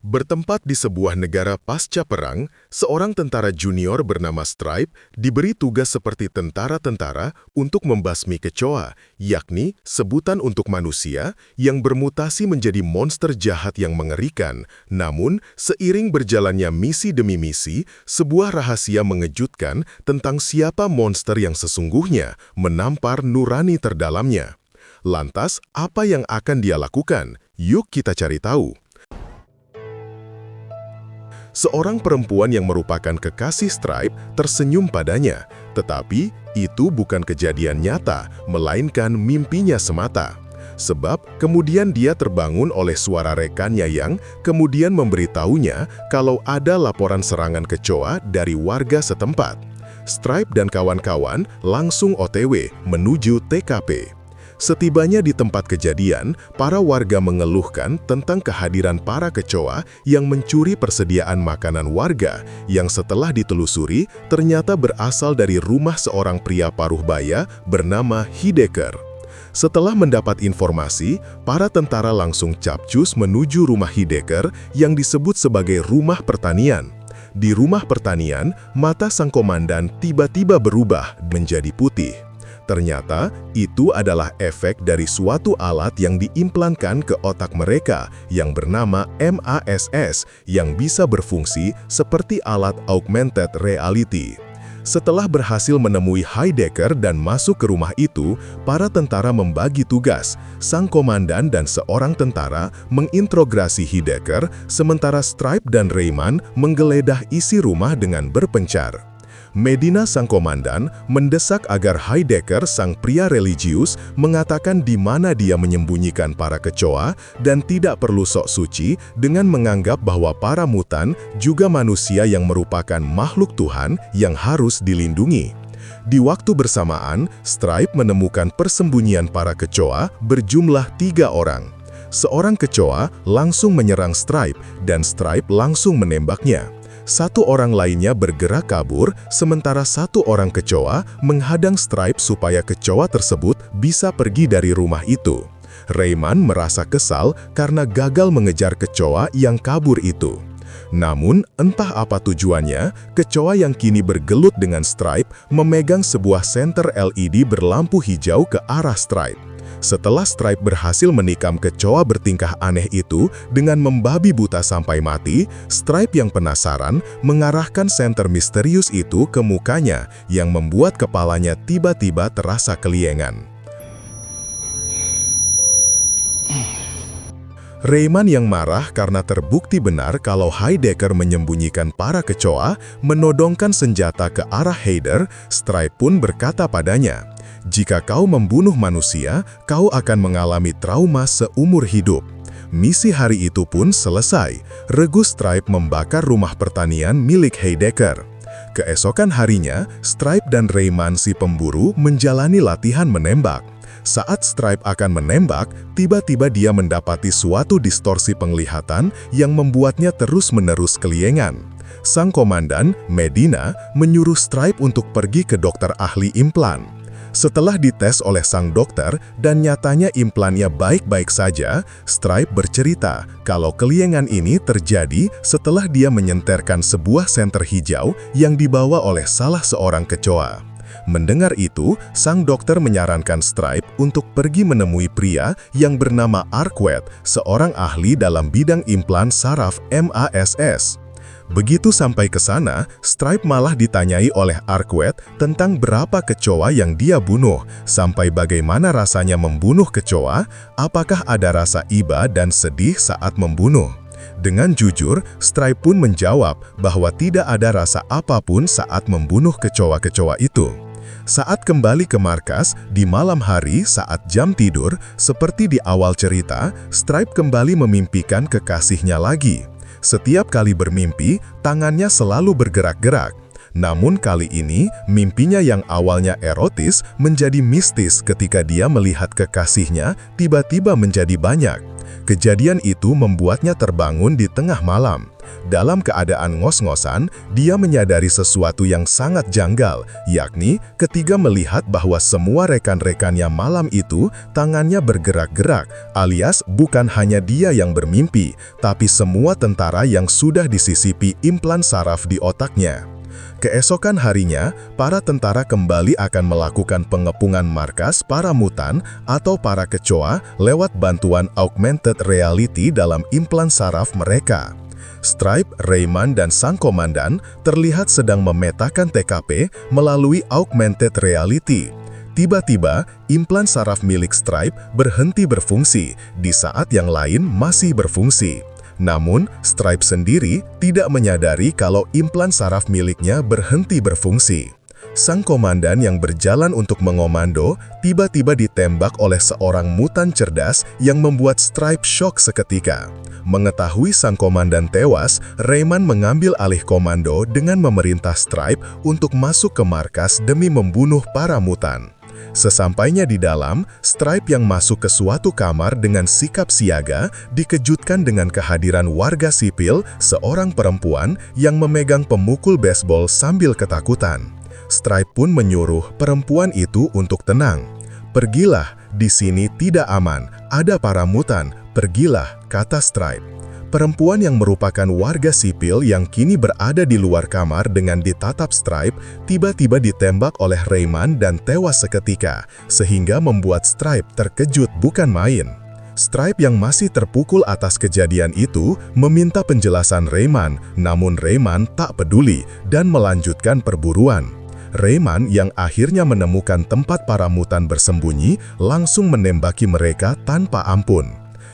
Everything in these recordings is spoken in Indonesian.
Bertempat di sebuah negara pasca perang, seorang tentara junior bernama Stripe diberi tugas seperti tentara-tentara untuk membasmi kecoa, yakni sebutan untuk manusia yang bermutasi menjadi monster jahat yang mengerikan. Namun, seiring berjalannya misi demi misi, sebuah rahasia mengejutkan tentang siapa monster yang sesungguhnya menampar nurani terdalamnya. Lantas, apa yang akan dia lakukan? Yuk kita cari tahu. Seorang perempuan yang merupakan kekasih Stripe tersenyum padanya, tetapi itu bukan kejadian nyata, melainkan mimpinya semata. Sebab kemudian dia terbangun oleh suara rekannya yang kemudian memberitahunya kalau ada laporan serangan kecoa dari warga setempat. Stripe dan kawan-kawan langsung OTW menuju TKP. Setibanya di tempat kejadian, para warga mengeluhkan tentang kehadiran para kecoa yang mencuri persediaan makanan warga yang setelah ditelusuri ternyata berasal dari rumah seorang pria paruh baya bernama Hideker. Setelah mendapat informasi, para tentara langsung capcus menuju rumah Hideker yang disebut sebagai rumah pertanian. Di rumah pertanian, mata sang komandan tiba-tiba berubah menjadi putih. Ternyata, itu adalah efek dari suatu alat yang diimplankan ke otak mereka yang bernama MASS yang bisa berfungsi seperti alat augmented reality. Setelah berhasil menemui Hideker dan masuk ke rumah itu, para tentara membagi tugas. Sang komandan dan seorang tentara menginterogasi Hideker, sementara Stripe dan Rayman menggeledah isi rumah dengan berpencar. Medina sang komandan mendesak agar Hideker sang pria religius mengatakan di mana dia menyembunyikan para kecoa dan tidak perlu sok suci dengan menganggap bahwa para mutan juga manusia yang merupakan makhluk Tuhan yang harus dilindungi. Di waktu bersamaan, Stripe menemukan persembunyian para kecoa berjumlah 3 orang. Seorang kecoa langsung menyerang Stripe dan Stripe langsung menembaknya. Satu orang lainnya bergerak kabur, sementara satu orang kecoa menghadang Stripe supaya kecoa tersebut bisa pergi dari rumah itu. Rayman merasa kesal karena gagal mengejar kecoa yang kabur itu. Namun, entah apa tujuannya, kecoa yang kini bergelut dengan Stripe memegang sebuah senter LED berlampu hijau ke arah Stripe. Setelah Stripe berhasil menikam kecoa bertingkah aneh itu dengan membabi buta sampai mati, Stripe yang penasaran mengarahkan senter misterius itu ke mukanya yang membuat kepalanya tiba-tiba terasa keliengan. Rayman yang marah karena terbukti benar kalau Hideker menyembunyikan para kecoa, menodongkan senjata ke arah Heider. Stripe pun berkata padanya, "Jika kau membunuh manusia, kau akan mengalami trauma seumur hidup." Misi hari itu pun selesai. Regu Stripe membakar rumah pertanian milik Hideker. Keesokan harinya, Stripe dan Rayman si pemburu menjalani latihan menembak. Saat Stripe akan menembak, tiba-tiba dia mendapati suatu distorsi penglihatan yang membuatnya terus-menerus keliengan. Sang komandan, Medina, menyuruh Stripe untuk pergi ke dokter ahli implan. Setelah dites oleh sang dokter dan nyatanya implannya baik-baik saja, Stripe bercerita kalau keliengan ini terjadi setelah dia menyenterkan sebuah senter hijau yang dibawa oleh salah seorang kecoa. Mendengar itu, sang dokter menyarankan Stripe untuk pergi menemui pria yang bernama Arquette, seorang ahli dalam bidang implan saraf MASS. Begitu sampai ke sana, Stripe malah ditanyai oleh Arquette tentang berapa kecoa yang dia bunuh, sampai bagaimana rasanya membunuh kecoa, apakah ada rasa iba dan sedih saat membunuh. Dengan jujur, Stripe pun menjawab bahwa tidak ada rasa apapun saat membunuh kecoa-kecoa itu. Saat kembali ke markas, di malam hari saat jam tidur, seperti di awal cerita, Stripe kembali memimpikan kekasihnya lagi. Setiap kali bermimpi, tangannya selalu bergerak-gerak. Namun kali ini, mimpinya yang awalnya erotis menjadi mistis ketika dia melihat kekasihnya tiba-tiba menjadi banyak. Kejadian itu membuatnya terbangun di tengah malam. Dalam keadaan ngos-ngosan, dia menyadari sesuatu yang sangat janggal, yakni ketika melihat bahwa semua rekan-rekannya malam itu tangannya bergerak-gerak, alias bukan hanya dia yang bermimpi, tapi semua tentara yang sudah disisipi implan saraf di otaknya. Keesokan harinya, para tentara kembali akan melakukan pengepungan markas para mutan atau para kecoa lewat bantuan augmented reality dalam implan saraf mereka. Stripe, Rayman, dan sang komandan terlihat sedang memetakan TKP melalui augmented reality. Tiba-tiba, implan saraf milik Stripe berhenti berfungsi, di saat yang lain masih berfungsi. Namun, Stripe sendiri tidak menyadari kalau implan saraf miliknya berhenti berfungsi. Sang komandan yang berjalan untuk mengomando tiba-tiba ditembak oleh seorang mutan cerdas yang membuat Stripe shock seketika. Mengetahui sang komandan tewas, Rayman mengambil alih komando dengan memerintah Stripe untuk masuk ke markas demi membunuh para mutan. Sesampainya di dalam, Stripe yang masuk ke suatu kamar dengan sikap siaga dikejutkan dengan kehadiran warga sipil, seorang perempuan yang memegang pemukul baseball sambil ketakutan. Stripe pun menyuruh perempuan itu untuk tenang. "Pergilah, di sini tidak aman, ada para mutan, pergilah," kata Stripe. Perempuan yang merupakan warga sipil yang kini berada di luar kamar dengan ditatap Stripe, tiba-tiba ditembak oleh Rayman dan tewas seketika, sehingga membuat Stripe terkejut bukan main. Stripe yang masih terpukul atas kejadian itu meminta penjelasan Rayman, namun Rayman tak peduli dan melanjutkan perburuan. Rayman yang akhirnya menemukan tempat para mutan bersembunyi langsung menembaki mereka tanpa ampun.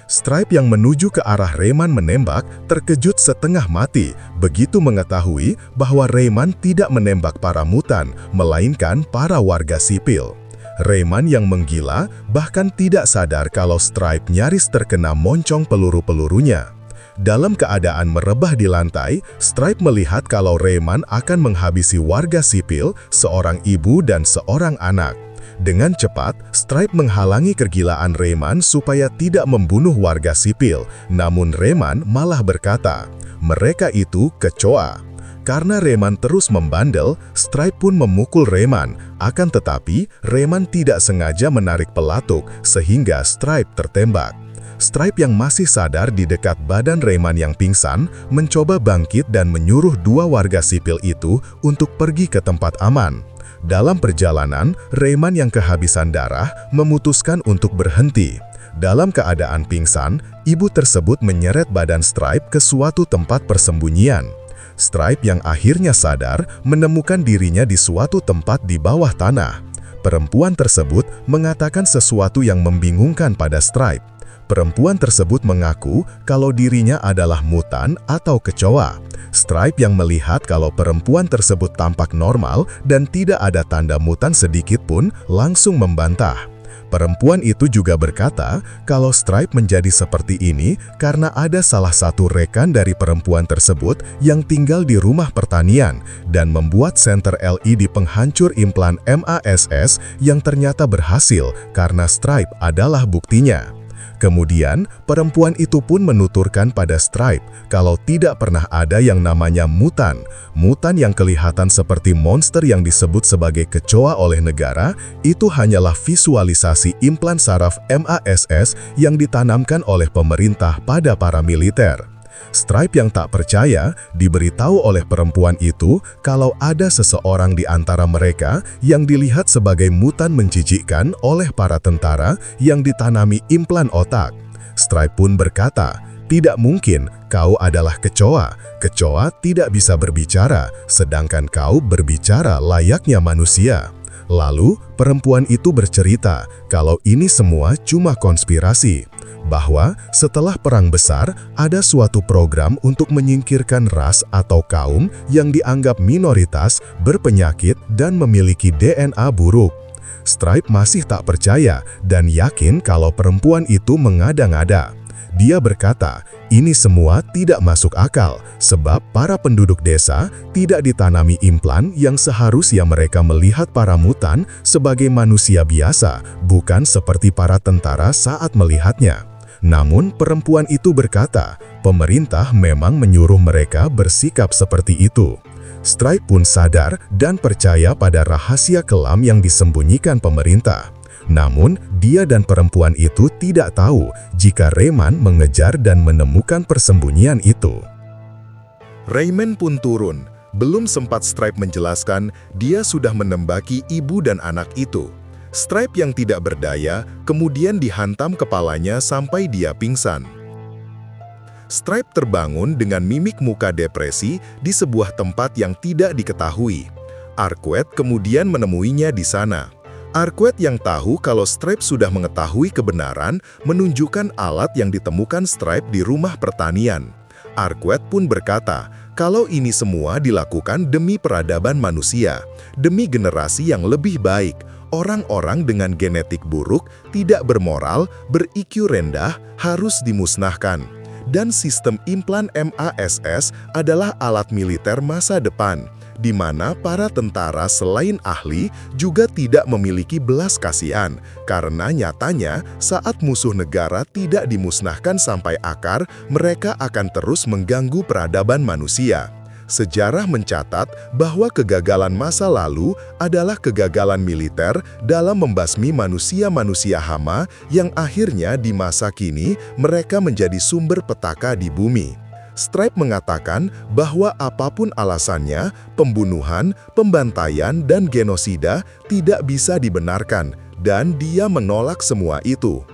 Stripe yang menuju ke arah Rayman menembak terkejut setengah mati begitu mengetahui bahwa Rayman tidak menembak para mutan, melainkan para warga sipil. Rayman yang menggila bahkan tidak sadar kalau Stripe nyaris terkena moncong peluru-pelurunya. Dalam keadaan merebah di lantai, Stripe melihat kalau Rayman akan menghabisi warga sipil, seorang ibu dan seorang anak. Dengan cepat, Stripe menghalangi kegilaan Rayman supaya tidak membunuh warga sipil. Namun Rayman malah berkata, "Mereka itu kecoa." Karena Rayman terus membandel, Stripe pun memukul Rayman. Akan tetapi, Rayman tidak sengaja menarik pelatuk sehingga Stripe tertembak. Stripe yang masih sadar di dekat badan Rayman yang pingsan, mencoba bangkit dan menyuruh dua warga sipil itu untuk pergi ke tempat aman. Dalam perjalanan, Rayman yang kehabisan darah memutuskan untuk berhenti. Dalam keadaan pingsan, ibu tersebut menyeret badan Stripe ke suatu tempat persembunyian. Stripe yang akhirnya sadar menemukan dirinya di suatu tempat di bawah tanah. Perempuan tersebut mengatakan sesuatu yang membingungkan pada Stripe. Perempuan tersebut mengaku kalau dirinya adalah mutan atau kecoa. Stripe yang melihat kalau perempuan tersebut tampak normal dan tidak ada tanda mutan sedikit pun langsung membantah. Perempuan itu juga berkata kalau Stripe menjadi seperti ini karena ada salah satu rekan dari perempuan tersebut yang tinggal di rumah pertanian dan membuat senter LED penghancur implan MASS yang ternyata berhasil karena Stripe adalah buktinya. Kemudian, perempuan itu pun menuturkan pada Stripe kalau tidak pernah ada yang namanya mutan. Mutan yang kelihatan seperti monster yang disebut sebagai kecoa oleh negara, itu hanyalah visualisasi implan saraf MASS yang ditanamkan oleh pemerintah pada para militer. Stripe yang tak percaya diberitahu oleh perempuan itu kalau ada seseorang di antara mereka yang dilihat sebagai mutan menjijikkan oleh para tentara yang ditanami implan otak. Stripe pun berkata, "Tidak mungkin, kau adalah kecoa. Kecoa tidak bisa berbicara, sedangkan kau berbicara layaknya manusia." Lalu, perempuan itu bercerita kalau ini semua cuma konspirasi. Bahwa setelah perang besar, ada suatu program untuk menyingkirkan ras atau kaum yang dianggap minoritas, berpenyakit, dan memiliki DNA buruk. Stripe masih tak percaya dan yakin kalau perempuan itu mengada-ngada. Dia berkata, ini semua tidak masuk akal, sebab para penduduk desa tidak ditanami implan yang seharusnya mereka melihat para mutan sebagai manusia biasa, bukan seperti para tentara saat melihatnya. Namun perempuan itu berkata, pemerintah memang menyuruh mereka bersikap seperti itu. Stripe pun sadar dan percaya pada rahasia kelam yang disembunyikan pemerintah. Namun, dia dan perempuan itu tidak tahu jika Rayman mengejar dan menemukan persembunyian itu. Rayman pun turun. Belum sempat Stripe menjelaskan, dia sudah menembaki ibu dan anak itu. Stripe yang tidak berdaya kemudian dihantam kepalanya sampai dia pingsan. Stripe terbangun dengan mimik muka depresi di sebuah tempat yang tidak diketahui. Arquette kemudian menemuinya di sana. Arquette yang tahu kalau Stripe sudah mengetahui kebenaran menunjukkan alat yang ditemukan Stripe di rumah pertanian. Arquette pun berkata kalau ini semua dilakukan demi peradaban manusia, demi generasi yang lebih baik. Orang-orang dengan genetik buruk, tidak bermoral, ber-IQ rendah harus dimusnahkan. Dan sistem implan MASS adalah alat militer masa depan, di mana para tentara selain ahli juga tidak memiliki belas kasihan, karena nyatanya saat musuh negara tidak dimusnahkan sampai akar, mereka akan terus mengganggu peradaban manusia. Sejarah mencatat bahwa kegagalan masa lalu adalah kegagalan militer dalam membasmi manusia-manusia hama yang akhirnya di masa kini mereka menjadi sumber petaka di bumi. Stripe mengatakan bahwa apapun alasannya, pembunuhan, pembantaian, dan genosida tidak bisa dibenarkan, dan dia menolak semua itu.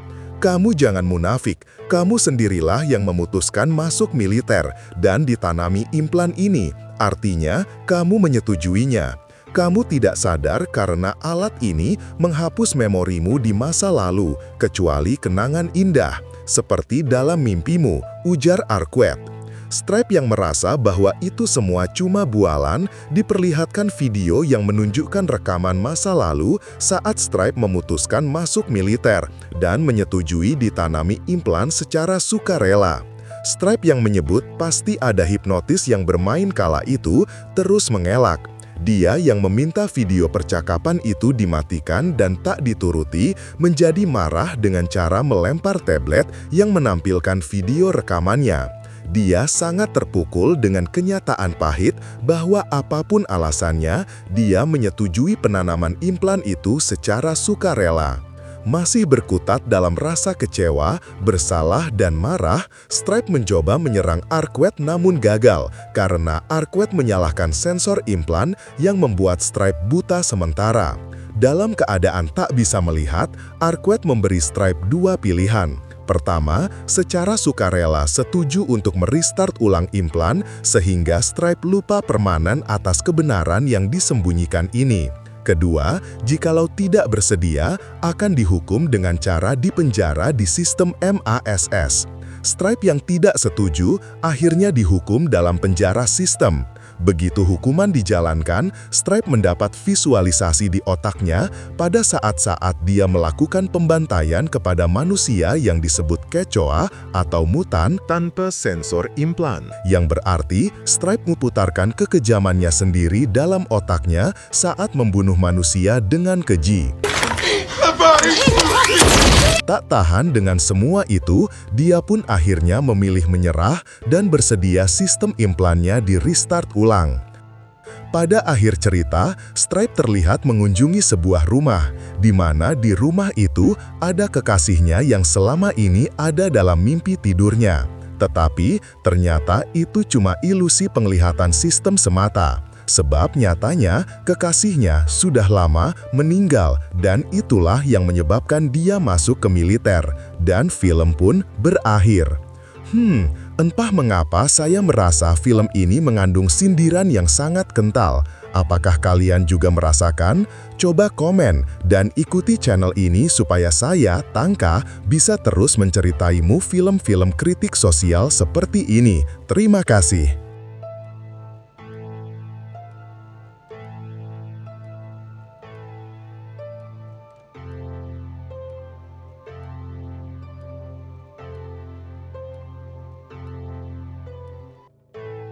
Kamu jangan munafik, kamu sendirilah yang memutuskan masuk militer dan ditanami implan ini, artinya kamu menyetujuinya. Kamu tidak sadar karena alat ini menghapus memorimu di masa lalu, kecuali kenangan indah, seperti dalam mimpimu, ujar Arquette. Stripe yang merasa bahwa itu semua cuma bualan, diperlihatkan video yang menunjukkan rekaman masa lalu saat Stripe memutuskan masuk militer dan menyetujui ditanami implan secara sukarela. Stripe yang menyebut pasti ada hipnotis yang bermain kala itu terus mengelak. Dia yang meminta video percakapan itu dimatikan dan tak dituruti menjadi marah dengan cara melempar tablet yang menampilkan video rekamannya. Dia sangat terpukul dengan kenyataan pahit bahwa apapun alasannya, dia menyetujui penanaman implan itu secara sukarela. Masih berkutat dalam rasa kecewa, bersalah, dan marah, Stripe mencoba menyerang Arquette namun gagal karena Arquette menyalahkan sensor implan yang membuat Stripe buta sementara. Dalam keadaan tak bisa melihat, Arquette memberi Stripe dua pilihan. Pertama, secara sukarela setuju untuk merestart ulang implan sehingga Stripe lupa permanen atas kebenaran yang disembunyikan ini. Kedua, jikalau tidak bersedia, akan dihukum dengan cara dipenjara di sistem MASS. Stripe yang tidak setuju akhirnya dihukum dalam penjara sistem. Begitu hukuman dijalankan, Stripe mendapat visualisasi di otaknya pada saat-saat dia melakukan pembantaian kepada manusia yang disebut kecoa atau mutan tanpa sensor implan. Yang berarti, Stripe memutarkan kekejamannya sendiri dalam otaknya saat membunuh manusia dengan keji. Tak tahan dengan semua itu, dia pun akhirnya memilih menyerah dan bersedia sistem implannya di restart ulang. Pada akhir cerita, Stripe terlihat mengunjungi sebuah rumah, di mana di rumah itu ada kekasihnya yang selama ini ada dalam mimpi tidurnya. Tetapi ternyata itu cuma ilusi penglihatan sistem semata. Sebab nyatanya kekasihnya sudah lama meninggal dan itulah yang menyebabkan dia masuk ke militer dan film pun berakhir. Entah mengapa saya merasa film ini mengandung sindiran yang sangat kental. Apakah kalian juga merasakan? Coba komen dan ikuti channel ini supaya saya, Tangka, bisa terus menceritaimu film-film kritik sosial seperti ini. Terima kasih.